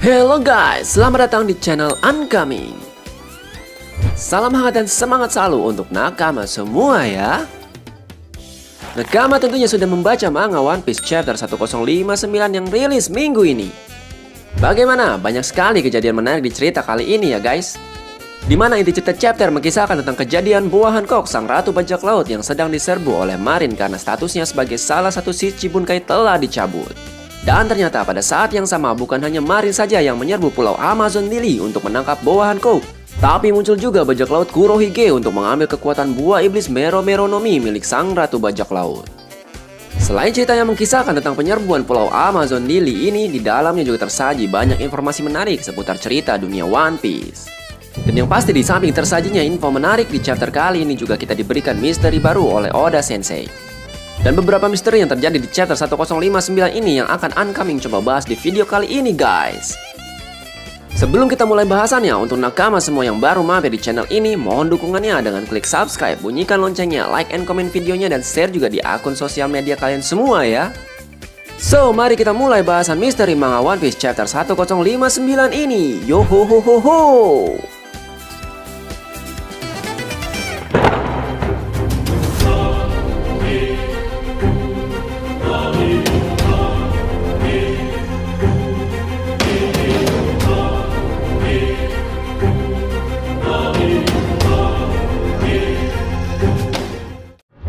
Hello guys, selamat datang di channel Uncoming. Salam hangat dan semangat selalu untuk nakama semua ya. Nakama tentunya sudah membaca manga One Piece chapter 1059 yang rilis minggu ini. Bagaimana? Banyak sekali kejadian menarik di cerita kali ini ya guys. Dimana inti cerita chapter mengisahkan tentang kejadian Boa Hancock, sang ratu bajak laut yang sedang diserbu oleh Marin karena statusnya sebagai salah satu Shichibukai telah dicabut. Dan ternyata pada saat yang sama bukan hanya Marin saja yang menyerbu pulau Amazon Lily untuk menangkap Boa Hancock, tapi muncul juga bajak laut Kurohige untuk mengambil kekuatan buah iblis Mero Mero no Mi milik sang ratu bajak laut. Selain cerita yang mengisahkan tentang penyerbuan pulau Amazon Lily ini, di dalamnya juga tersaji banyak informasi menarik seputar cerita dunia One Piece. Dan yang pasti di samping tersajinya info menarik di chapter kali ini juga kita diberikan misteri baru oleh Oda Sensei. Dan beberapa misteri yang terjadi di chapter 1059 ini yang akan Uncoming coba bahas di video kali ini guys. Sebelum kita mulai bahasannya, untuk nakama semua yang baru mampir di channel ini, mohon dukungannya dengan klik subscribe, bunyikan loncengnya, like and comment videonya, dan share juga di akun sosial media kalian semua ya. So, mari kita mulai bahasan misteri manga One Piece chapter 1059 ini. Yo ho ho ho ho.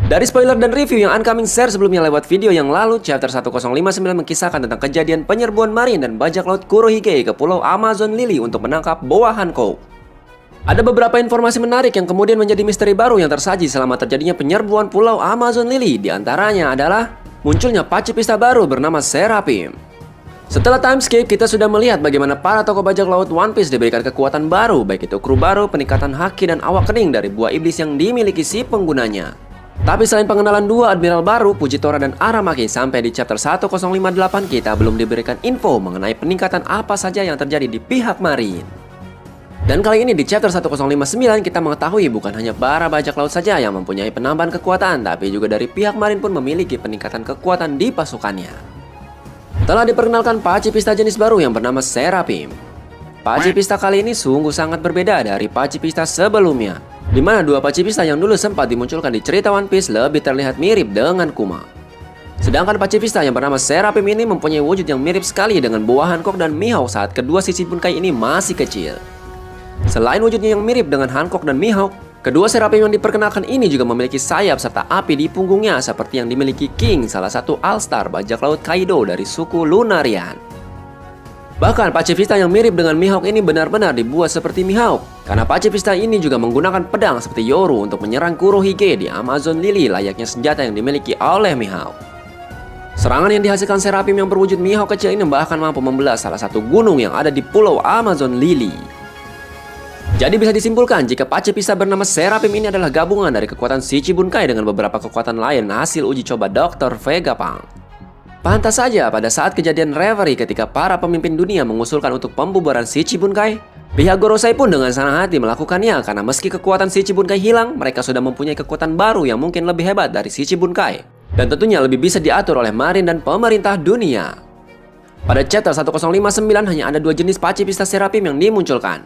Dari spoiler dan review yang Uncoming share sebelumnya lewat video yang lalu, chapter 1059 mengisahkan tentang kejadian penyerbuan Marin dan bajak laut Kurohige ke pulau Amazon Lily untuk menangkap Boa Hancock. Ada beberapa informasi menarik yang kemudian menjadi misteri baru yang tersaji selama terjadinya penyerbuan pulau Amazon Lily. Di antaranya adalah munculnya pacifista baru bernama Seraphim. Setelah time skip, kita sudah melihat bagaimana para tokoh bajak laut One Piece diberikan kekuatan baru, baik itu kru baru, peningkatan haki, dan awak kening dari buah iblis yang dimiliki si penggunanya. Tapi selain pengenalan dua admiral baru, Fujitora dan Aramaki, sampai di chapter 1058 kita belum diberikan info mengenai peningkatan apa saja yang terjadi di pihak Marin. Dan kali ini di chapter 1059 kita mengetahui bukan hanya para bajak laut saja yang mempunyai penambahan kekuatan, tapi juga dari pihak Marin pun memiliki peningkatan kekuatan di pasukannya. Telah diperkenalkan pacifista jenis baru yang bernama Seraphim. Pacifista kali ini sungguh sangat berbeda dari pacifista sebelumnya, di mana dua pacifista yang dulu sempat dimunculkan di cerita One Piece lebih terlihat mirip dengan Kuma. Sedangkan pacifista yang bernama Seraphim ini mempunyai wujud yang mirip sekali dengan Boa Hancock dan Mihawk saat kedua Shichibukai ini masih kecil. Selain wujudnya yang mirip dengan Hancock dan Mihawk, kedua Seraphim yang diperkenalkan ini juga memiliki sayap serta api di punggungnya seperti yang dimiliki King, salah satu All-Star bajak laut Kaido dari suku Lunarian. Bahkan pacifista yang mirip dengan Mihawk ini benar-benar dibuat seperti Mihawk, karena pacifista ini juga menggunakan pedang seperti Yoru untuk menyerang Kurohige di Amazon Lily layaknya senjata yang dimiliki oleh Mihawk. Serangan yang dihasilkan Seraphim yang berwujud Mihawk kecil ini bahkan mampu membelah salah satu gunung yang ada di pulau Amazon Lily. Jadi bisa disimpulkan jika pacifista bernama Seraphim ini adalah gabungan dari kekuatan Shichibukai dengan beberapa kekuatan lain hasil uji coba Dr. Vegapunk. Pantas saja pada saat kejadian Reverie ketika para pemimpin dunia mengusulkan untuk pembubaran Shichibukai, pihak Gorosei pun dengan senang hati melakukannya karena meski kekuatan Shichibukai hilang, mereka sudah mempunyai kekuatan baru yang mungkin lebih hebat dari Shichibukai, dan tentunya lebih bisa diatur oleh Marin dan pemerintah dunia. Pada chapter 1059 hanya ada dua jenis pacifista Seraphim yang dimunculkan,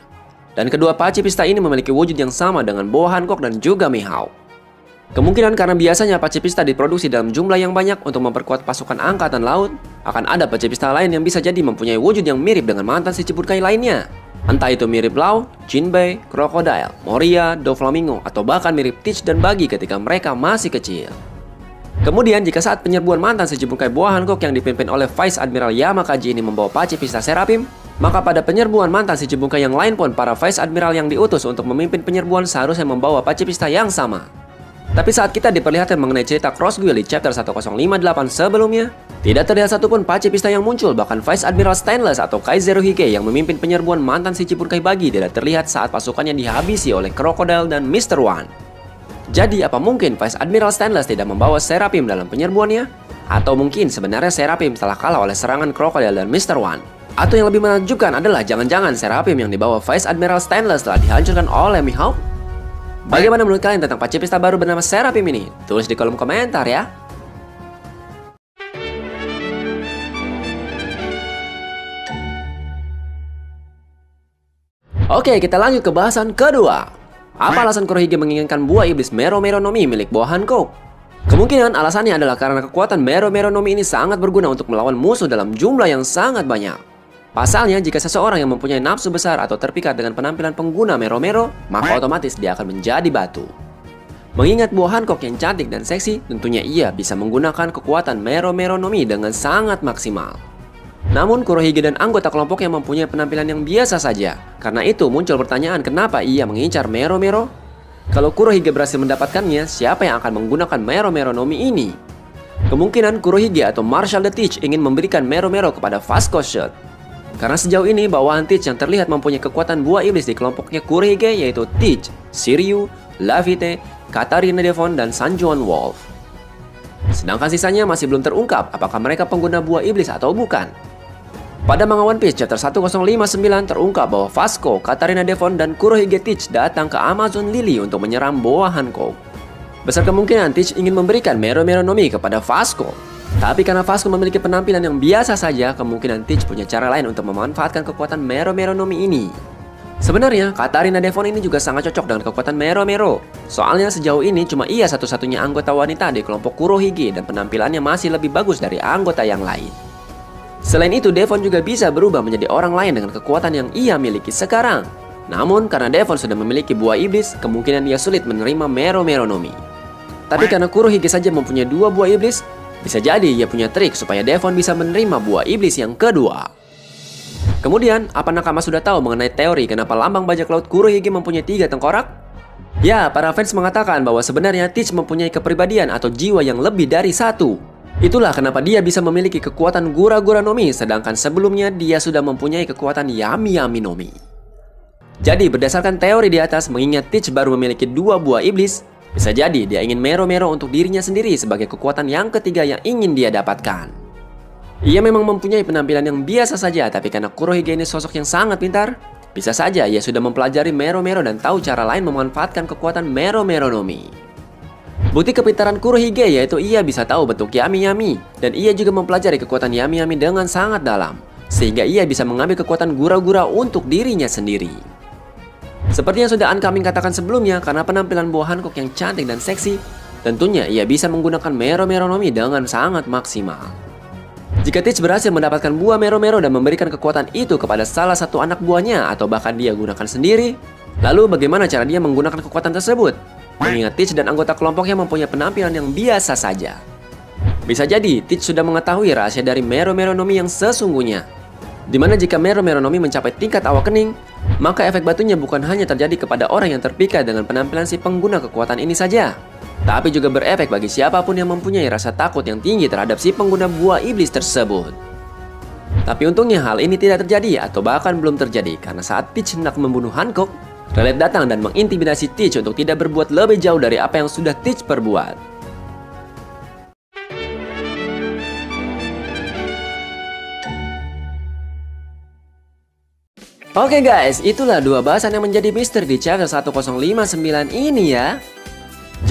dan kedua pacifista ini memiliki wujud yang sama dengan Boa Hancock dan juga Mihawk. Kemungkinan karena biasanya pacifista diproduksi dalam jumlah yang banyak untuk memperkuat pasukan angkatan laut, akan ada pacifista lain yang bisa jadi mempunyai wujud yang mirip dengan mantan Shichibukai lainnya. Entah itu mirip Law, Jinbei, Crocodile, Moria, Doflamingo, atau bahkan mirip Teach dan Buggy ketika mereka masih kecil. Kemudian jika saat penyerbuan mantan Shichibukai Boa Hancock yang dipimpin oleh Vice Admiral Yamakaji ini membawa pacifista Seraphim, maka pada penyerbuan mantan Shichibukai yang lain pun para Vice Admiral yang diutus untuk memimpin penyerbuan seharusnya membawa pacifista yang sama. Tapi saat kita diperlihatkan mengenai cerita Cross Guild di chapter 1058 sebelumnya, tidak terlihat satupun pacifista yang muncul, bahkan Vice Admiral Stainless atau Kaizeruhige yang memimpin penyerbuan mantan Shichibukai Buggy tidak terlihat saat pasukannya dihabisi oleh Crocodile dan Mr. One. Jadi apa mungkin Vice Admiral Stainless tidak membawa Seraphim dalam penyerbuannya? Atau mungkin sebenarnya Seraphim telah kalah oleh serangan Crocodile dan Mr. One? Atau yang lebih menakjubkan adalah jangan-jangan Seraphim yang dibawa Vice Admiral Stainless telah dihancurkan oleh Mihawk? Bagaimana menurut kalian tentang pacifista baru bernama Seraphim ini? Tulis di kolom komentar ya. Oke, kita lanjut ke bahasan kedua. Apa alasan Kurohige menginginkan buah iblis Mero Mero no Mi milik buah Hancock? Kemungkinan alasannya adalah karena kekuatan Mero Mero no Mi ini sangat berguna untuk melawan musuh dalam jumlah yang sangat banyak. Pasalnya, jika seseorang yang mempunyai nafsu besar atau terpikat dengan penampilan pengguna Mero Mero, maka otomatis dia akan menjadi batu. Mengingat buah Hancock yang cantik dan seksi, tentunya ia bisa menggunakan kekuatan Mero Mero no Mi dengan sangat maksimal. Namun Kurohige dan anggota kelompoknya mempunyai penampilan yang biasa saja. Karena itu muncul pertanyaan kenapa ia mengincar Mero Mero? Kalau Kurohige berhasil mendapatkannya, siapa yang akan menggunakan Mero Mero no Mi ini? Kemungkinan Kurohige atau Marshal the Teach ingin memberikan Mero Mero kepada Vasco Shield. Karena sejauh ini bawahan Teach yang terlihat mempunyai kekuatan buah iblis di kelompoknya Kurohige yaitu Teach, Shiryu, Lavitte, Katarina Devon, dan Sanjuan Wolf. Sedangkan sisanya masih belum terungkap apakah mereka pengguna buah iblis atau bukan. Pada manga One Piece chapter 1059 terungkap bahwa Vasco, Katarina Devon, dan Kurohige Teach datang ke Amazon Lily untuk menyerang boa Hancock. Besar kemungkinan Teach ingin memberikan Mero Mero no Mi kepada Vasco. Tapi karena Vasco memiliki penampilan yang biasa saja, kemungkinan Teach punya cara lain untuk memanfaatkan kekuatan Mero Mero no Mi ini. Sebenarnya, Katarina Devon ini juga sangat cocok dengan kekuatan Mero Mero. Soalnya sejauh ini cuma ia satu-satunya anggota wanita di kelompok Kurohige dan penampilannya masih lebih bagus dari anggota yang lain. Selain itu, Devon juga bisa berubah menjadi orang lain dengan kekuatan yang ia miliki sekarang. Namun, karena Devon sudah memiliki buah iblis, kemungkinan dia sulit menerima Mero Mero no Mi. Tapi karena Kurohige saja mempunyai 2 buah iblis, bisa jadi ia punya trik supaya Devon bisa menerima buah iblis yang kedua. Kemudian, apa nakama sudah tahu mengenai teori kenapa lambang bajak laut Kurohige mempunyai 3 tengkorak? Ya, para fans mengatakan bahwa sebenarnya Teach mempunyai kepribadian atau jiwa yang lebih dari satu. Itulah kenapa dia bisa memiliki kekuatan Gura-Gura no Mi, sedangkan sebelumnya dia sudah mempunyai kekuatan Yami Yami no Mi. Jadi berdasarkan teori di atas, mengingat Teach baru memiliki 2 buah iblis, bisa jadi dia ingin Mero Mero untuk dirinya sendiri sebagai kekuatan yang ketiga yang ingin dia dapatkan. Ia memang mempunyai penampilan yang biasa saja, tapi karena Kurohige ini sosok yang sangat pintar, bisa saja ia sudah mempelajari Mero Mero dan tahu cara lain memanfaatkan kekuatan Mero Mero no Mi. Bukti kepintaran Kurohige yaitu ia bisa tahu bentuk Yami Yami, dan ia juga mempelajari kekuatan Yami Yami dengan sangat dalam, sehingga ia bisa mengambil kekuatan Gura-Gura untuk dirinya sendiri. Seperti yang sudah Uncoming katakan sebelumnya, karena penampilan buah Hancock yang cantik dan seksi, tentunya ia bisa menggunakan Mero Mero no Mi dengan sangat maksimal. Jika Teach berhasil mendapatkan buah Mero Mero dan memberikan kekuatan itu kepada salah satu anak buahnya atau bahkan dia gunakan sendiri, lalu bagaimana cara dia menggunakan kekuatan tersebut? Mengingat Teach dan anggota kelompoknya mempunyai penampilan yang biasa saja. Bisa jadi Teach sudah mengetahui rahasia dari Mero Mero no Mi yang sesungguhnya. Dimana jika Mero Mero no Mi mencapai tingkat awakening, maka efek batunya bukan hanya terjadi kepada orang yang terpikat dengan penampilan si pengguna kekuatan ini saja, tapi juga berefek bagi siapapun yang mempunyai rasa takut yang tinggi terhadap si pengguna buah iblis tersebut. Tapi untungnya hal ini tidak terjadi atau bahkan belum terjadi, karena saat Teach hendak membunuh Hancock, Rayleigh datang dan mengintimidasi Teach untuk tidak berbuat lebih jauh dari apa yang sudah Teach perbuat. Oke guys, itulah 2 bahasan yang menjadi misteri di chapter 1059 ini ya.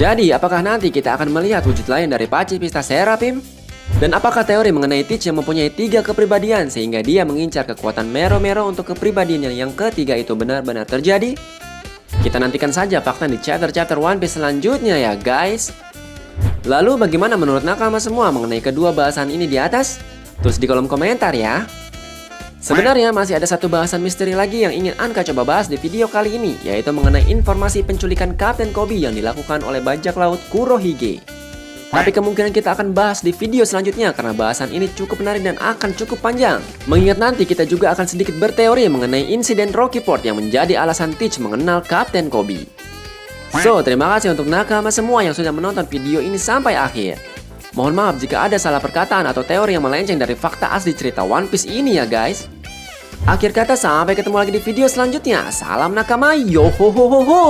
Jadi, apakah nanti kita akan melihat wujud lain dari Pacifista Seraphim? Dan apakah teori mengenai Teach yang mempunyai 3 kepribadian sehingga dia mengincar kekuatan Mero Mero untuk kepribadiannya yang ketiga itu benar-benar terjadi? Kita nantikan saja fakta di chapter-chapter One Piece selanjutnya ya guys. Lalu bagaimana menurut nakama semua mengenai kedua bahasan ini di atas? Tulis di kolom komentar ya. Sebenarnya masih ada satu bahasan misteri lagi yang ingin Anka coba bahas di video kali ini, yaitu mengenai informasi penculikan Kapten Koby yang dilakukan oleh bajak laut Kurohige. Tapi kemungkinan kita akan bahas di video selanjutnya karena bahasan ini cukup menarik dan akan cukup panjang. Mengingat nanti kita juga akan sedikit berteori mengenai insiden Rocky Port yang menjadi alasan Teach mengenal Kapten Koby. So, terima kasih untuk nakama semua yang sudah menonton video ini sampai akhir. Mohon maaf jika ada salah perkataan atau teori yang melenceng dari fakta asli cerita One Piece ini ya guys. Akhir kata, sampai ketemu lagi di video selanjutnya. Salam nakama, yo ho ho ho ho.